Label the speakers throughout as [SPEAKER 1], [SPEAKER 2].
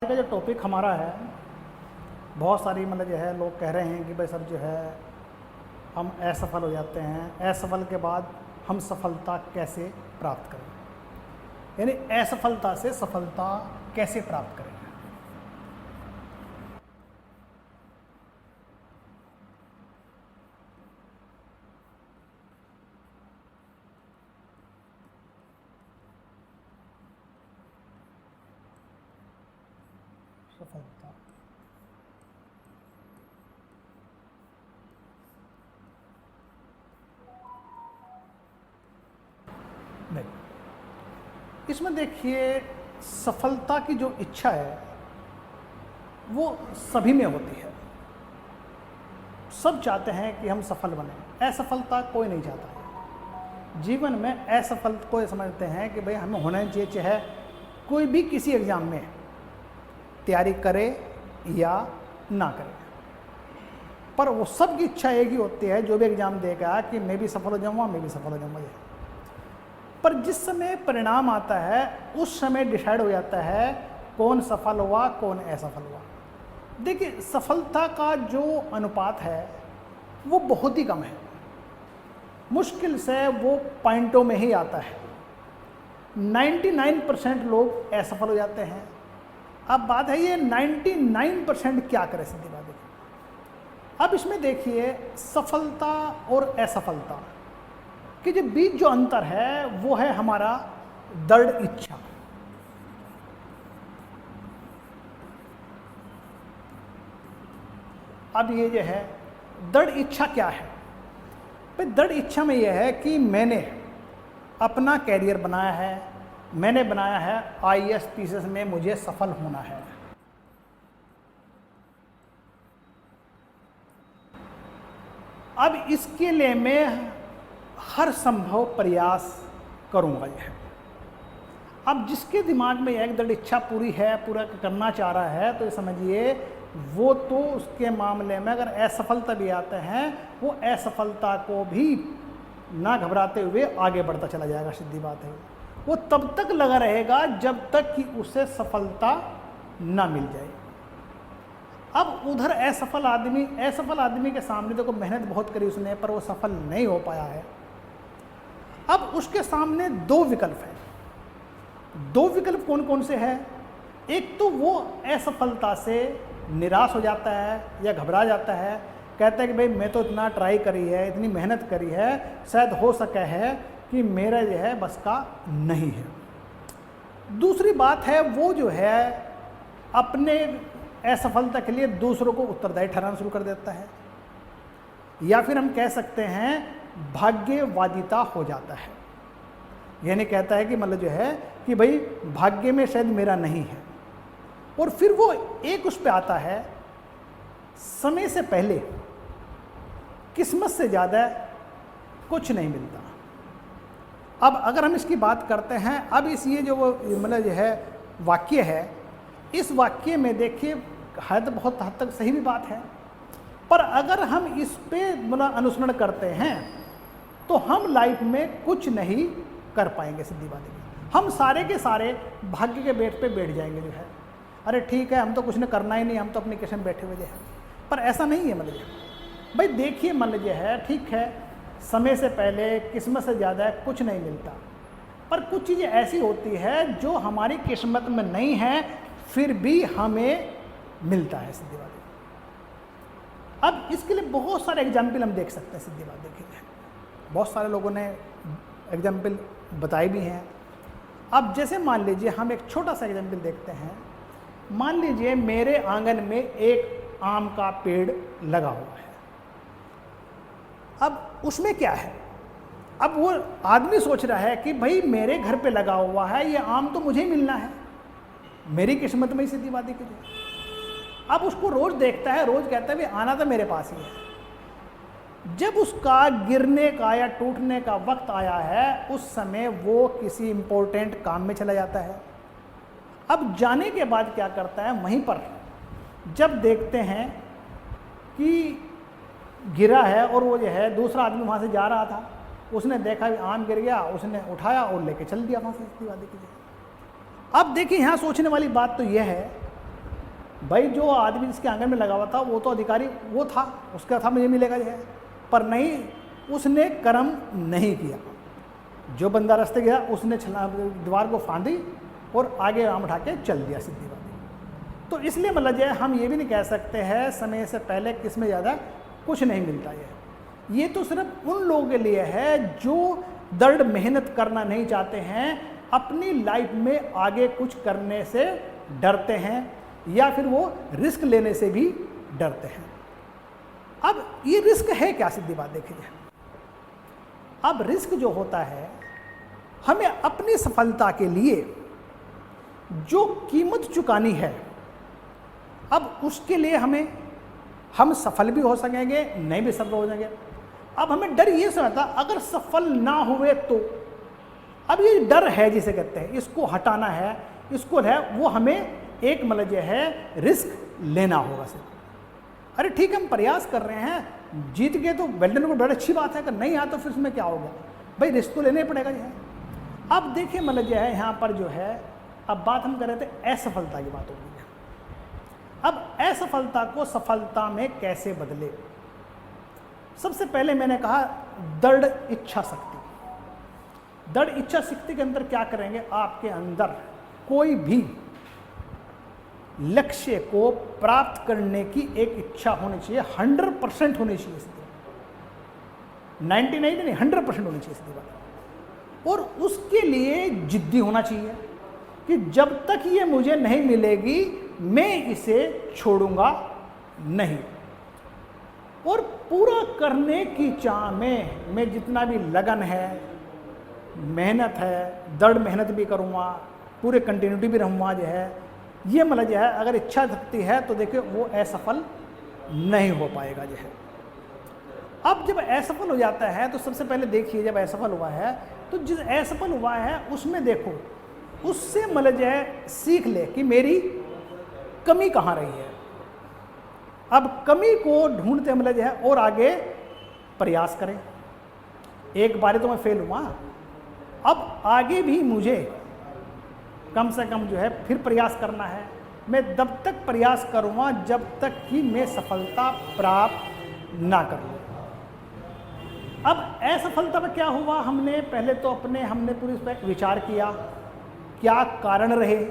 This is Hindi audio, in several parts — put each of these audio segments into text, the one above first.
[SPEAKER 1] का जो टॉपिक हमारा है, बहुत सारी मतलब जो है लोग कह रहे हैं कि भाई सर जो है हम असफल हो जाते हैं, असफल के बाद हम सफलता कैसे प्राप्त करें, यानी असफलता से सफलता कैसे प्राप्त करें। सफलता नहीं, इसमें देखिए सफलता की जो इच्छा है वो सभी में होती है। सब चाहते हैं कि हम सफल बने, असफलता कोई नहीं चाहता है। जीवन में असफल को ये समझते हैं कि भाई हमें होना चाहिए, चाहे कोई भी किसी एग्ज़ाम में तैयारी करे या ना करे, पर वो सब की इच्छा एक ही होती है, जो भी एग्ज़ाम देगा कि मैं भी सफल हो जाऊँगा, मैं भी सफल हो जाऊँगा। पर जिस समय परिणाम आता है उस समय डिसाइड हो जाता है कौन सफल हुआ कौन असफल हुआ। देखिए सफलता का जो अनुपात है वो बहुत ही कम है, मुश्किल से वो पॉइंटों में ही आता है। 99% लोग असफल हो जाते हैं। अब बात है ये 99% क्या करे, सीधी बात देखिए। अब इसमें देखिए सफलता और असफलता कि जो बीच जो अंतर है वो है हमारा दृढ़ इच्छा। अब ये जो है दृढ़ इच्छा क्या है, भाई दृढ़ इच्छा में यह है कि मैंने अपना कैरियर बनाया है, मैंने बनाया है IAS में मुझे सफल होना है। अब इसके लिए मैं हर संभव प्रयास करूंगा। यह अब जिसके दिमाग में एक दृढ़ इच्छा पूरी है, पूरा करना चाह रहा है, तो ये समझिए वो तो उसके मामले में अगर असफलता भी आते हैं वो असफलता को भी ना घबराते हुए आगे बढ़ता चला जाएगा। सीधी बात है, वो तब तक लगा रहेगा जब तक कि उसे सफलता ना मिल जाए। अब उधर असफल आदमी के सामने देखो मेहनत बहुत करी उसने, पर वो सफल नहीं हो पाया है। अब उसके सामने दो विकल्प हैं। दो विकल्प कौन कौन से हैं? एक तो वो असफलता से निराश हो जाता है या घबरा जाता है, कहता है कि भाई मैं तो इतना ट्राई करी है, इतनी मेहनत करी है, शायद हो सके है कि मेरा जो है बस का नहीं है। दूसरी बात है वो जो है अपने असफलता के लिए दूसरों को उत्तरदायी ठहराना शुरू कर देता है, या फिर हम कह सकते हैं भाग्यवादिता हो जाता है। यानी कहता है कि मतलब जो है कि भाई भाग्य में शायद मेरा नहीं है, और फिर वो एक उस पे आता है समय से पहले किस्मत से ज़्यादा कुछ नहीं मिलता। अब अगर हम इसकी बात करते हैं, अब इस ये जो वो मतलब जो है वाक्य है, इस वाक्य में देखिए है तो बहुत हद तक सही भी बात है, पर अगर हम इस पे मतलब अनुसरण करते हैं तो हम लाइफ में कुछ नहीं कर पाएंगे। सीधी बात है, हम सारे के सारे भाग्य के बेट पे बैठ जाएंगे। जो है अरे ठीक है हम तो कुछ ने करना ही नहीं, हम तो अपनी किस्म बैठे हुए हैं। पर ऐसा नहीं है। मतलब भाई देखिए मतलब जो है ठीक है समय से पहले किस्मत से ज़्यादा कुछ नहीं मिलता, पर कुछ चीज़ें ऐसी होती है जो हमारी किस्मत में नहीं है फिर भी हमें मिलता है। सीधी बात है। अब इसके लिए बहुत सारे एग्जाम्पल हम देख सकते हैं। सीधी बात देखिए बहुत सारे लोगों ने एग्जाम्पल बताए भी हैं। अब जैसे मान लीजिए हम एक छोटा सा एग्जाम्पल देखते हैं। मान लीजिए मेरे आंगन में एक आम का पेड़ लगा हुआ है। अब उसमें क्या है, अब वो आदमी सोच रहा है कि भाई मेरे घर पे लगा हुआ है, ये आम तो मुझे ही मिलना है, मेरी किस्मत में ही। सीधी बात देखिए अब उसको रोज देखता है, रोज कहता है भाई आना तो मेरे पास ही है। जब उसका गिरने का या टूटने का वक्त आया है उस समय वो किसी इंपॉर्टेंट काम में चला जाता है। अब जाने के बाद क्या करता है, वहीं पर जब देखते हैं कि गिरा है और वो जो है दूसरा आदमी वहाँ से जा रहा था, उसने देखा भी आम गिर गया, उसने उठाया और लेके चल दिया वहाँ से। सीधी बात देखिए। अब देखिए यहाँ सोचने वाली बात तो यह है भाई जो आदमी जिसके आंगन में लगा हुआ था वो तो अधिकारी वो था, उसका था मुझे मिलेगा जो है, पर नहीं, उसने कर्म नहीं किया। जो बंदा रास्ते गया उसने दीवार को फांदी और आगे आम उठा के चल दिया, सीधी बात। तो इसलिए मतलब जो है हम ये भी नहीं कह सकते हैं समय से पहले किस में ज़्यादा कुछ नहीं मिलता है। ये तो सिर्फ उन लोगों के लिए है जो दृढ़ मेहनत करना नहीं चाहते हैं, अपनी लाइफ में आगे कुछ करने से डरते हैं या फिर वो रिस्क लेने से भी डरते हैं। अब ये रिस्क है क्या, सीधी बात देखिए। अब रिस्क जो होता है, हमें अपनी सफलता के लिए जो कीमत चुकानी है, अब उसके लिए हम सफल भी हो सकेंगे, नहीं भी सफल हो जाएंगे। अब हमें डर ये समझता, अगर सफल ना हुए तो, अब ये डर है जिसे कहते हैं, इसको हटाना है, इसको है वो हमें एक मतलब जो है रिस्क लेना होगा सिर्फ। अरे ठीक है, हम प्रयास कर रहे हैं, जीत गए तो वेल्डन को बड़ी अच्छी बात है, अगर नहीं आया तो फिर उसमें क्या हो गया, भाई रिस्क तो लेना ही पड़ेगा जो है। अब देखिए मतलब जो है यहाँ पर जो है, अब बात हम कर रहे थे असफलता की बात होगी। अब असफलता को सफलता में कैसे बदले, सबसे पहले मैंने कहा दृढ़ इच्छा शक्ति। दृढ़ इच्छा शक्ति के अंदर क्या करेंगे, आपके अंदर कोई भी लक्ष्य को प्राप्त करने की एक इच्छा होनी चाहिए, 100% होनी चाहिए, 99 नहीं 100% होनी चाहिए इसकी बात। और उसके लिए जिद्दी होना चाहिए कि जब तक ये मुझे नहीं मिलेगी मैं इसे छोड़ूंगा नहीं। और पूरा करने की चाह में मैं जितना भी लगन है, मेहनत है, दृढ़ मेहनत भी करूँगा, पूरे कंटिन्यूटी भी रहूँगा जो है, ये मतलब जो है अगर इच्छा शक्ति है तो देखिए वो असफल नहीं हो पाएगा जो है। अब जब असफल हो जाता है तो सबसे पहले देखिए, जब असफल हुआ है तो जिस असफल हुआ है उसमें देखो, उससे मतलब जो है सीख ले कि मेरी कमी कहाँ रही है। अब कमी को ढूंढते मतलब जो है और आगे प्रयास करें। एक बार तो मैं फेल हुआ, अब आगे भी मुझे कम से कम जो है फिर प्रयास करना है। मैं तब तक प्रयास करूँगा जब तक कि मैं सफलता प्राप्त ना कर लूँ। अब असफलता में क्या हुआ, हमने पहले तो हमने पूरी इस पर विचार किया, क्या कारण रहे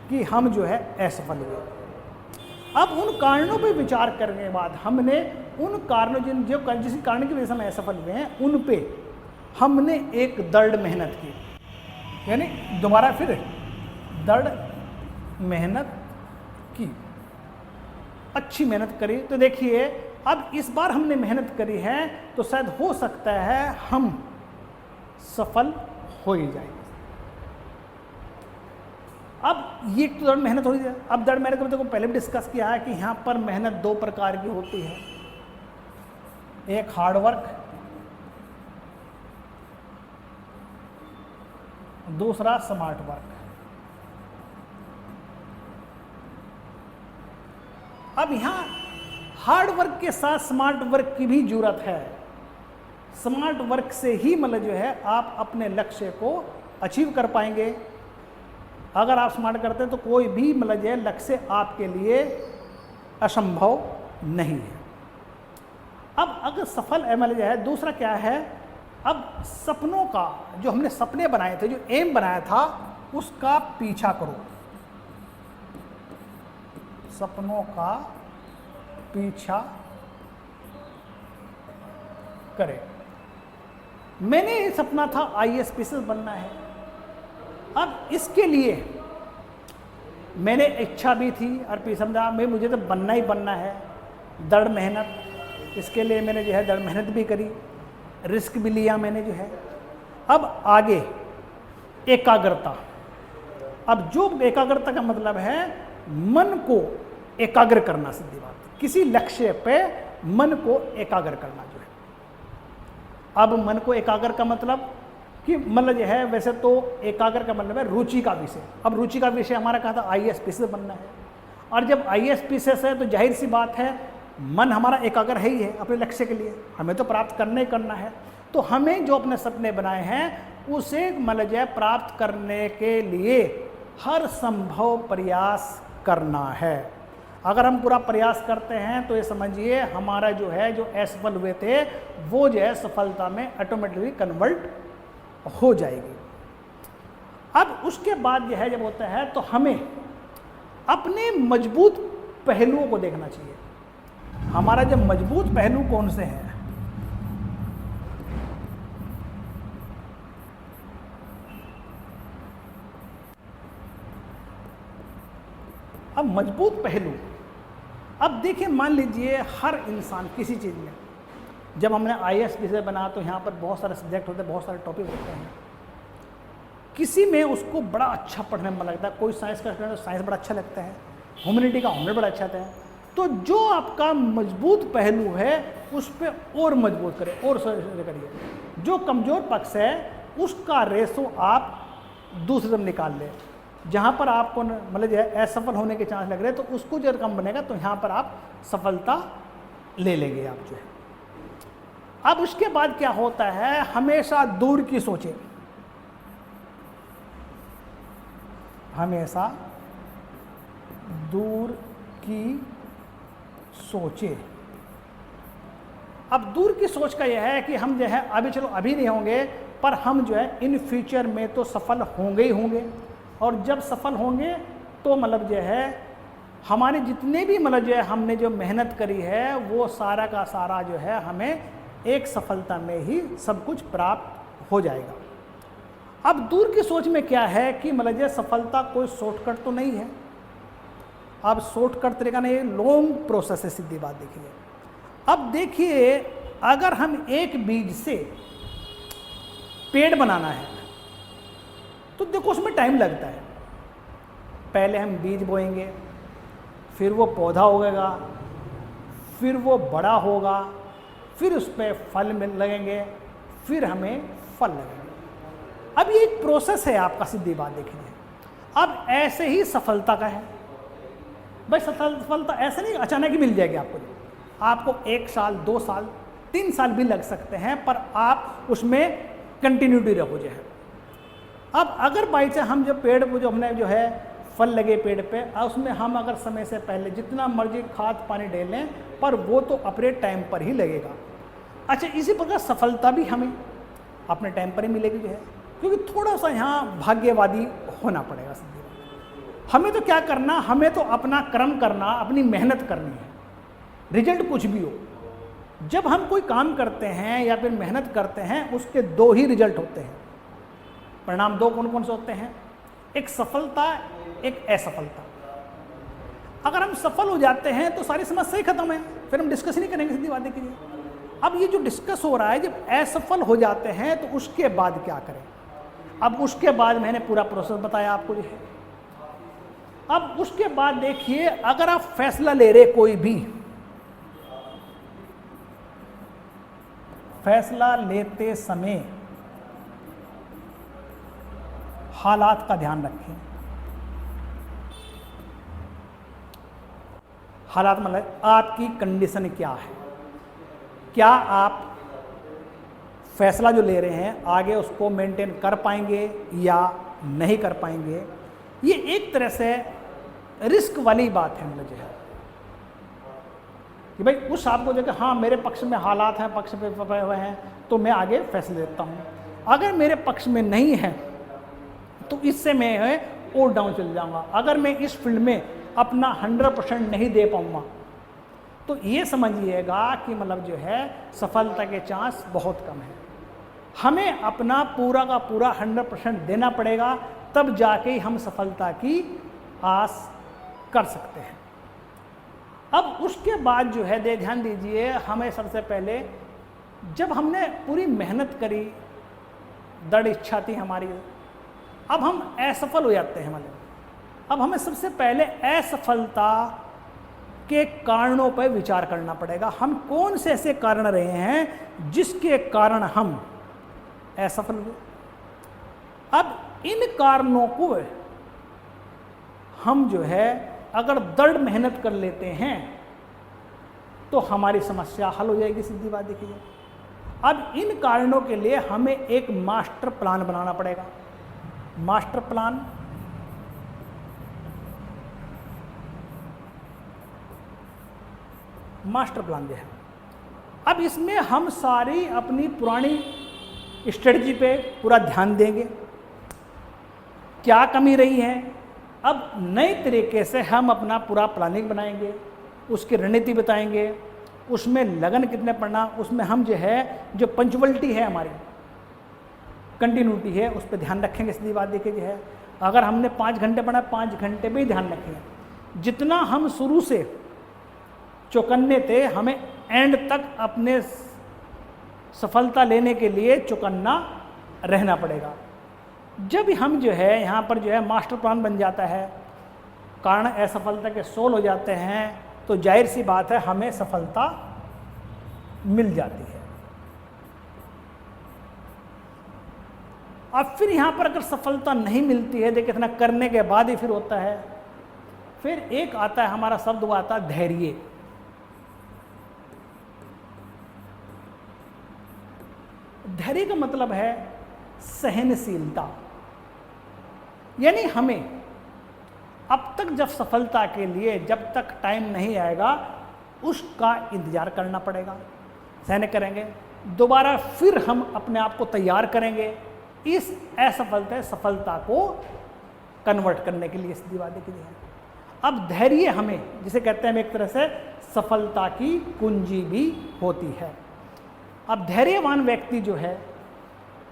[SPEAKER 1] कि हम जो है असफल हुए। अब उन कारणों पे विचार करने के बाद हमने उन कारणों जिस कारण की वजह से हम असफल हुए हैं उन पे हमने एक दृढ़ मेहनत की, यानी दोबारा फिर दृढ़ मेहनत की, अच्छी मेहनत करी। तो देखिए अब इस बार हमने मेहनत करी है तो शायद हो सकता है हम सफल हो ही जाएंगे। अब ये तो दृढ़ मेहनत हो रही है। अब दृढ़ मेहनत में तो पहले भी डिस्कस किया है कि यहाँ पर मेहनत दो प्रकार की होती है, एक हार्ड वर्क, दूसरा स्मार्ट वर्क। अब यहाँ हार्ड वर्क के साथ स्मार्ट वर्क की भी जरूरत है। स्मार्ट वर्क से ही मतलब जो है आप अपने लक्ष्य को अचीव कर पाएंगे। अगर आप स्मार्ट करते हैं तो कोई भी मतलब जो है लक्ष्य आपके लिए असंभव नहीं है। अब अगर सफल मतलब जो है, दूसरा क्या है, अब सपनों का जो हमने सपने बनाए थे, जो एम बनाया था उसका पीछा करो, सपनों का पीछा करें। मैंने ये सपना था IAS बनना है। अब इसके लिए मैंने इच्छा भी थी और समझा मैं मुझे तो बनना ही बनना है, दृढ़ मेहनत, इसके लिए मैंने जो है दृढ़ मेहनत भी करी, रिस्क भी लिया मैंने जो है। अब आगे एकाग्रता। अब जो एकाग्रता का मतलब है मन को एकाग्र करना, सीधी बात, किसी लक्ष्य पे मन को एकाग्र करना जो है। अब मन को एकाग्र का मतलब कि मतलब जो है, वैसे तो एकाग्र का मतलब है रुचि का विषय। अब रुचि का विषय हमारा कहा था IAS बनना है, और जब IAS है तो जाहिर सी बात है मन हमारा एकाग्र है ही है अपने लक्ष्य के लिए, हमें तो प्राप्त करना ही करना है। तो हमें जो अपने सपने बनाए हैं उसे मतलब जो है प्राप्त करने के लिए हर संभव प्रयास करना है। अगर हम पूरा प्रयास करते हैं तो ये समझिए हमारा जो है जो असफल हुए थे वो जो है सफलता में ऑटोमेटिकली कन्वर्ट हो जाएगी। अब उसके बाद जो है जब होता है तो हमें अपने मजबूत पहलुओं को देखना चाहिए। हमारा जो मजबूत पहलू कौन से हैं? अब मजबूत पहलू, अब देखिए मान लीजिए हर इंसान किसी चीज़ में, जब हमने IAS विषय बना तो यहाँ पर बहुत सारे सब्जेक्ट होते हैं, बहुत सारे टॉपिक होते हैं। किसी में उसको बड़ा अच्छा पढ़ने में लगता है, कोई साइंस का स्टूडेंट तो साइंस बड़ा अच्छा लगता है, ह्यूमैनिटी का ह्यूमैनिटी बड़ा अच्छा लगता है। तो जो आपका मजबूत पहलू है उस पर और मजबूत करें और करिए। जो कमज़ोर पक्ष है उसका रेशो आप दूसरी तरफ निकाल लें। जहाँ पर आपको मतलब जो है असफल होने के चांस लग रहे हैं तो उसको जो कम बनेगा तो यहाँ पर आप सफलता ले लेंगे आप जो है। अब उसके बाद क्या होता है, हमेशा दूर की सोचें, हमेशा दूर की सोचें। अब दूर की सोच का यह है कि हम जो है अभी चलो अभी नहीं होंगे पर हम जो है इन फ्यूचर में तो सफल होंगे ही होंगे, और जब सफल होंगे तो मतलब जो है हमारे जितने भी मतलब जो है हमने जो मेहनत करी है वो सारा का सारा जो है हमें एक सफलता में ही सब कुछ प्राप्त हो जाएगा। अब दूर की सोच में क्या है कि मतलब जो सफलता कोई शॉर्टकट तो नहीं है। अब शॉर्टकट तरीका नहीं, लॉन्ग प्रोसेस है, सीधी बात देखिए। अब देखिए अगर हम एक बीज से पेड़ बनाना है तो देखो उसमें टाइम लगता है। पहले हम बीज बोएंगे, फिर वो पौधा उगेगा, फिर वो बड़ा होगा, फिर उस पर फल लगेंगे, फिर हमें फल लगेंगे। अब ये एक प्रोसेस है आपका, सीधी बात देखिए। अब ऐसे ही सफलता का है भाई। सफलता ऐसे नहीं अचानक ही मिल जाएगी आपको 1 साल 2 साल 3 साल भी लग सकते हैं, पर आप उसमें कंटिन्यूटी रखो जो है। अब अगर बाई चांस हम जो पेड़ को जो हमने जो है फल लगे पेड़ पे, उसमें हम अगर समय से पहले जितना मर्जी खाद पानी डाल लें पर वो तो अपने टाइम पर ही लगेगा। अच्छा, इसी प्रकार सफलता भी हमें अपने टाइम पर ही मिलेगी जो है, क्योंकि थोड़ा सा यहाँ भाग्यवादी होना पड़ेगा। हमें तो क्या करना, हमें तो अपना कर्म करना, अपनी मेहनत करनी है, रिजल्ट कुछ भी हो। जब हम कोई काम करते हैं या फिर मेहनत करते हैं उसके 2 ही रिजल्ट होते हैं, परिणाम 2 कौन कौन से होते हैं? एक सफलता, एक असफलता। अगर हम सफल हो जाते हैं तो सारी समस्या ही खत्म है, फिर हम डिस्कस नहीं करेंगे, सीधी बात देखिए। अब ये जो डिस्कस हो रहा है, जब असफल हो जाते हैं तो उसके बाद क्या करें? अब उसके बाद मैंने पूरा प्रोसेस बताया आपको जो है। अब उसके बाद देखिए अगर आप फैसला ले रहे, कोई भी फैसला लेते समय हालात का ध्यान रखें। हालात मतलब आपकी कंडीशन क्या है, क्या आप फैसला जो ले रहे हैं आगे उसको मेंटेन कर पाएंगे या नहीं कर पाएंगे। ये एक तरह से रिस्क वाली बात है मुझे है कि भाई उस आपको देखो हाँ मेरे पक्ष में हालात हैं, पक्ष पे हुए हैं तो मैं आगे फैसले लेता हूँ। अगर मेरे पक्ष में नहीं है तो इससे मैं और डाउन चल जाऊँगा। अगर मैं इस फील्ड में अपना 100% नहीं दे पाऊँगा तो ये समझिएगा कि मतलब जो है सफलता के चांस बहुत कम है। हमें अपना पूरा का पूरा 100% देना पड़ेगा, तब जाके ही हम सफलता की आस कर सकते हैं। अब उसके बाद जो है ध्यान दीजिए, हमें सबसे पहले जब हमने पूरी मेहनत करी, दृढ़ इच्छा थी हमारी, अब हम असफल हो जाते हैं मतलब, अब हमें सबसे पहले असफलता के कारणों पर विचार करना पड़ेगा। हम कौन से ऐसे कारण रहे हैं जिसके कारण हम असफल हुए। अब इन कारणों को हम जो है अगर दृढ़ मेहनत कर लेते हैं तो हमारी समस्या हल हो जाएगी, सीधी बात देखिए। अब इन कारणों के लिए हमें एक मास्टर प्लान बनाना पड़ेगा। मास्टर प्लान मास्टर प्लान जो है। अब इसमें हम सारी अपनी पुरानी स्ट्रेटजी पे पूरा ध्यान देंगे, क्या कमी रही है, अब नए तरीके से हम अपना पूरा प्लानिंग बनाएंगे, उसकी रणनीति बताएंगे, उसमें लगन कितने पड़ना, उसमें हम जो है जो पंचुअलिटी है हमारी कंटिन्यूटी है उस पर ध्यान रखेंगे। सीधी बात देखिए जो है, अगर हमने 5 घंटे पढ़ा 5 घंटे पे ही ध्यान रखेंगे। जितना हम शुरू से चौकन्ने थे, हमें एंड तक अपने सफलता लेने के लिए चौकन्ना रहना पड़ेगा। जब हम जो है यहाँ पर जो है मास्टर प्लान बन जाता है, कारण असफलता के सोल्व हो जाते हैं, तो जाहिर सी बात है हमें सफलता मिल जाती है। अब फिर यहाँ पर अगर सफलता नहीं मिलती है, देखिए इतना करने के बाद ही फिर होता है, फिर एक आता है हमारा शब्द, वो आता है धैर्य। धैर्य का मतलब है सहनशीलता, यानी हमें अब तक जब सफलता के लिए जब तक टाइम नहीं आएगा उसका इंतजार करना पड़ेगा, सहन करेंगे, दोबारा फिर हम अपने आप को तैयार करेंगे इस असफलता सफलता को कन्वर्ट करने के लिए। सीधी बात देखिए, अब धैर्य हमें जिसे कहते हैं एक तरह से सफलता की कुंजी भी होती है। अब धैर्यवान व्यक्ति जो है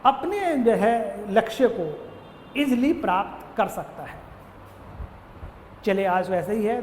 [SPEAKER 1] अपने जो है लक्ष्य को इजीली प्राप्त कर सकता है। चलिए आज वैसे ही है।